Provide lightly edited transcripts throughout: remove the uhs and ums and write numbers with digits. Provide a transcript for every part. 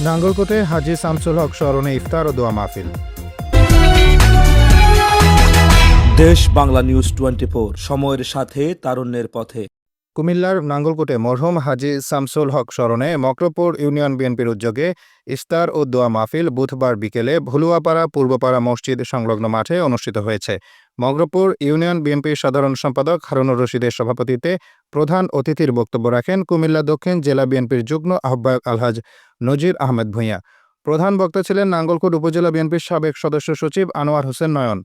নাঙ্গলকোটে হাজী শামসুল হক স্মরণে ইফতার ও দোয়া মাহফিল। দেশ বাংলা নিউজ 24, সময়ের সাথে তারুণ্যের পথে। কুমিল্লার নাঙ্গলকোটে মরহুম হাজী শামসুল হক স্মরণে মক্রপুর ইউনিয়ন বিএনপির উদ্যোগে ইফতার ও দোয়া মাহফিল বুধবার বিকেলে ভুলুয়াপাড়া পূর্বপাড়া মসজিদ সংলগ্ন মাঠে অনুষ্ঠিত হয়েছে। মগরপুর ইউনিয়ন বিএনপির সাধারণ সম্পাদক হারুনুর রশিদের সভাপতিত্বে প্রধান অতিথির বক্তব্য রাখেন কুমিল্লা দক্ষিণ জেলা বিএনপির যুগ্ম আহ্বায়ক আলহাজ নজির আহমেদ ভূঁইয়া। প্রধান বক্তা ছিলেন নাঙ্গলকোট উপজেলা বিএনপির সাবেক সদস্য সচিব আনোয়ার হোসেন নয়ন।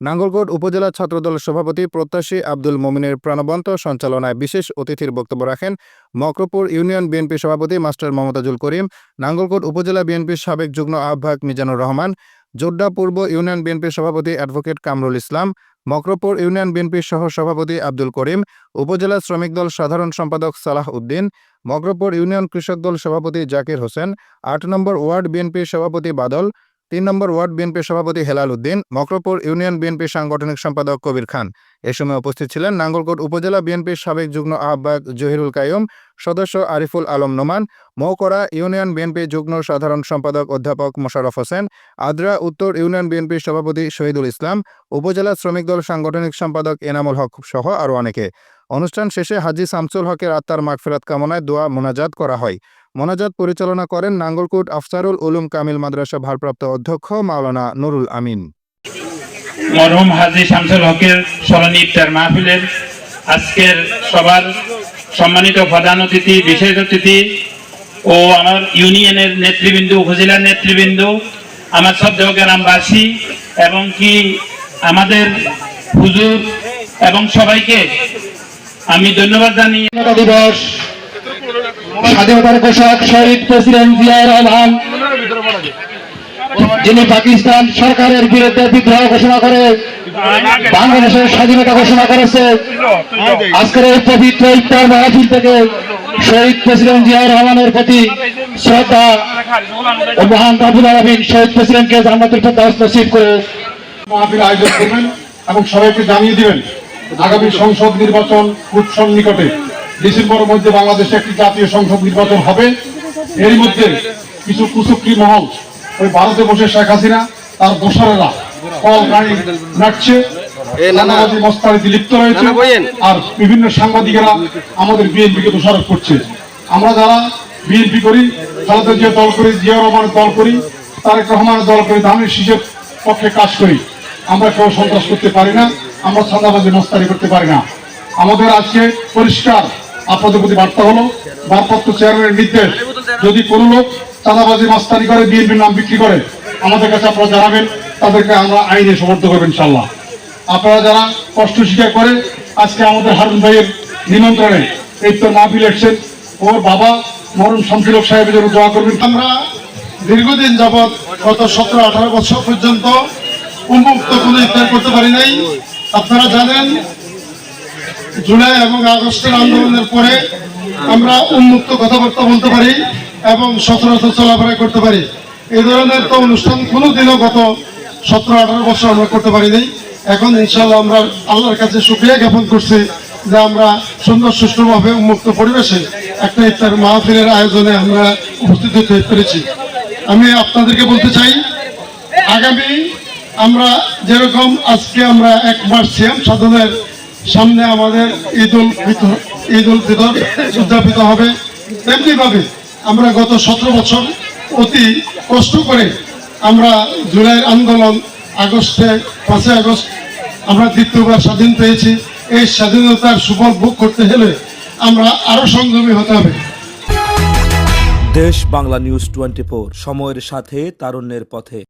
নাঙ্গলকোট উপজেলা ছাত্রদলের সভাপতি প্রত্যাশী আব্দুল মোমিনের প্রাণবন্ত সঞ্চালনায় বিশেষ অতিথির বক্তব্য রাখেন মক্রপুর ইউনিয়ন বিএনপি সভাপতি মাস্টার মমতাজুল করিম, নাঙ্গলকোট উপজেলা বিএনপির সাবেক যুগ্ম আহ্বায়ক মিজানুর রহমান, জোড্ডা পূর্ব ইউনিয়ন বিএনপির সভাপতি অ্যাডভোকেট কামরুল ইসলাম, মক্রপুর ইউনিয়ন বিএনপির সহ সভাপতি আব্দুল করিম, উপজেলা শ্রমিক দল সাধারণ সম্পাদক সালাহ উদ্দিন, মক্রপুর ইউনিয়ন কৃষক দল সভাপতি জাকির হোসেন, ৮ নম্বর ওয়ার্ড বিএনপির সভাপতি বাদল, ৩ নম্বর ওয়ার্ড বিএনপির সভাপতি হেলাল উদ্দিন, মক্রপুর ইউনিয়ন বিএনপির সাংগঠনিক সম্পাদক কবির খান। এ সময় উপস্থিত ছিলেন নাঙ্গলকোট উপজেলা বিএনপির সাবেক যুগ্ম আহ্বায়ক জহিরুল কাইয়ুম, সদস্য আরিফুল আলম নোমান, মৌকরা ইউনিয়ন বিএনপি যুগ্ম সাধারণ সম্পাদক অধ্যাপক মোশাররফ হোসেন, আদ্রা উত্তর ইউনিয়ন বিএনপির সভাপতি শহীদুল ইসলাম, উপজেলা শ্রমিক দল সাংগঠনিক সম্পাদক এনামুল হক সহ আরও অনেকে। অনুষ্ঠান শেষে হাজী শামসুল হকের আত্মার মাগফিরাত কামনায় দোয়া মোনাজাত করা হয়। মোনাজাত পরিচালনা করেন নাঙ্গলকোট আফসারুল উলুম কামিল মাদ্রাসা ভারপ্রাপ্ত অধ্যক্ষ মাওলানা নুরুল আমিন। মরহুম হাজী শামসুল হকের স্মরণে ইফতার মাহফিলের আজকের সবার সম্মানিত প্রধান অতিথি, বিশেষ অতিথি ও আমার ইউনিয়নের নেতৃবৃন্দ, উপজেলার নেতৃবৃন্দ, আমার শ্রদ্ধেয় গ্রামবাসী এবং কি আমাদের হুজুর এবং সবাইকে আমি ধন্যবাদ জানিয়ে দিবস স্বাধীনতার ঘোষক শহীদ প্রেসিডেন্ট জিয়া রহমান, যিনি পাকিস্তান সরকারের বিরুদ্ধে বিদ্রোহ ঘোষণা করে বাংলাদেশের স্বাধীনতা ঘোষণা করেছে। আজকের এই পবিত্র ইফতার মাহফিল থেকে শহীদ প্রেসিডেন্ট জিয়া রহমানের প্রতি শ্রদ্ধা ও মহান রব্বুল আলামিন শহীদ প্রেসিডেন্টকে জান্নাতুল ফেরদাউস নসিব করে মাহফিল আয়োজন করবেন এবং সবাইকে জানিয়ে দিবেন আগামী সংসদ নির্বাচন খুব সন্নিকটে। ডিসেম্বরের মধ্যে বাংলাদেশে একটি জাতীয় সংসদ নির্বাচন হবে। এর মধ্যে কিছু কুচক্রী মহল ওই ভারতে বসে শেখ হাসিনা তার দোসরেরা কল গাড়ি নাচছে, মস্তানিতে লিপ্ত রয়েছে, আর বিভিন্ন সাংবাদিকেরা আমাদের বিএনপিকে দোষারোপ করছে। আমরা যারা বিএনপি করি, খালেদা জিয়া দল করি, জিয়া রহমানের দল করি, তারেক রহমানের দল করি, ধানের শীষের পক্ষে কাজ করি। আমরা কেউ সন্ত্রাস করতে পারি না, আমরা চাঁদাবাজি মস্তানি করতে পারি না। আমাদের আজকে পরিষ্কার আপনাদের প্রতি বার্তা হলো, ভারপ্রাপ্ত চেয়ারম্যানের নির্দেশ, যদি কোনো লোক চাঁদাবাজি মাস্তানি করে, বিএনপির নাম বিক্রি করে, আমাদের কাছে আপনারা জানাবেন, তাদেরকে আমরা আইনে সমর্থ করবেন ইনশাল্লাহ। আপনারা যারা কষ্ট স্বীকার করে আজকে আমাদের হারুন ভাইয়ের নিমন্ত্রণে এই তো মাহফিল এসেছেন, ওর বাবা মরহুম শামসুল হক সাহেবের জন্য দোয়া করবেন। আমরা দীর্ঘদিন যাবৎ গত 17-18 বছর পর্যন্ত উন্মুক্ত কোনো ইফতার করতে পারি নাই। আপনারা জানেন জুলাই এবং আগস্টের আন্দোলনের পরে আমরা উন্মুক্ত কথাবার্তা বলতে পারি এবং সচরাচর চলাফেরা করতে পারি। এই ধরনের তো অনুষ্ঠান কোনোদিনও গত 17-18 বছর আমরা করতে পারি নাই। এখন ইনশাল্লাহ আমরা আল্লাহর কাছে শুকরিয়া জ্ঞাপন করছি যে আমরা সুন্দর সুষ্ঠুভাবে উন্মুক্ত পরিবেশে একটা ইফতার মাহফিলের আয়োজনে আমরা উপস্থিত হতে পেরেছি। আমি আপনাদেরকে বলতে চাই, আগামী আমরা যেরকম আজকে আমরা 1 মাস সিয়াম সাধনের সামনে আমাদের ঈদ উল ফিতর উদযাপিত হবে, তেমনিভাবে আমরা গত 17 বছর অতি কষ্ট করে আমরা জুলাই আন্দোলন, আগস্টে 5 আগস্ট আমরা দ্বিতীয়বার স্বাধীন পেয়েছি। এই স্বাধীনতার সুফল ভোগ করতে হলে আমরা আরো সংযমী হতে হবে। দেশ বাংলা নিউজ 24, সময়ের সাথে তারুণ্যের পথে।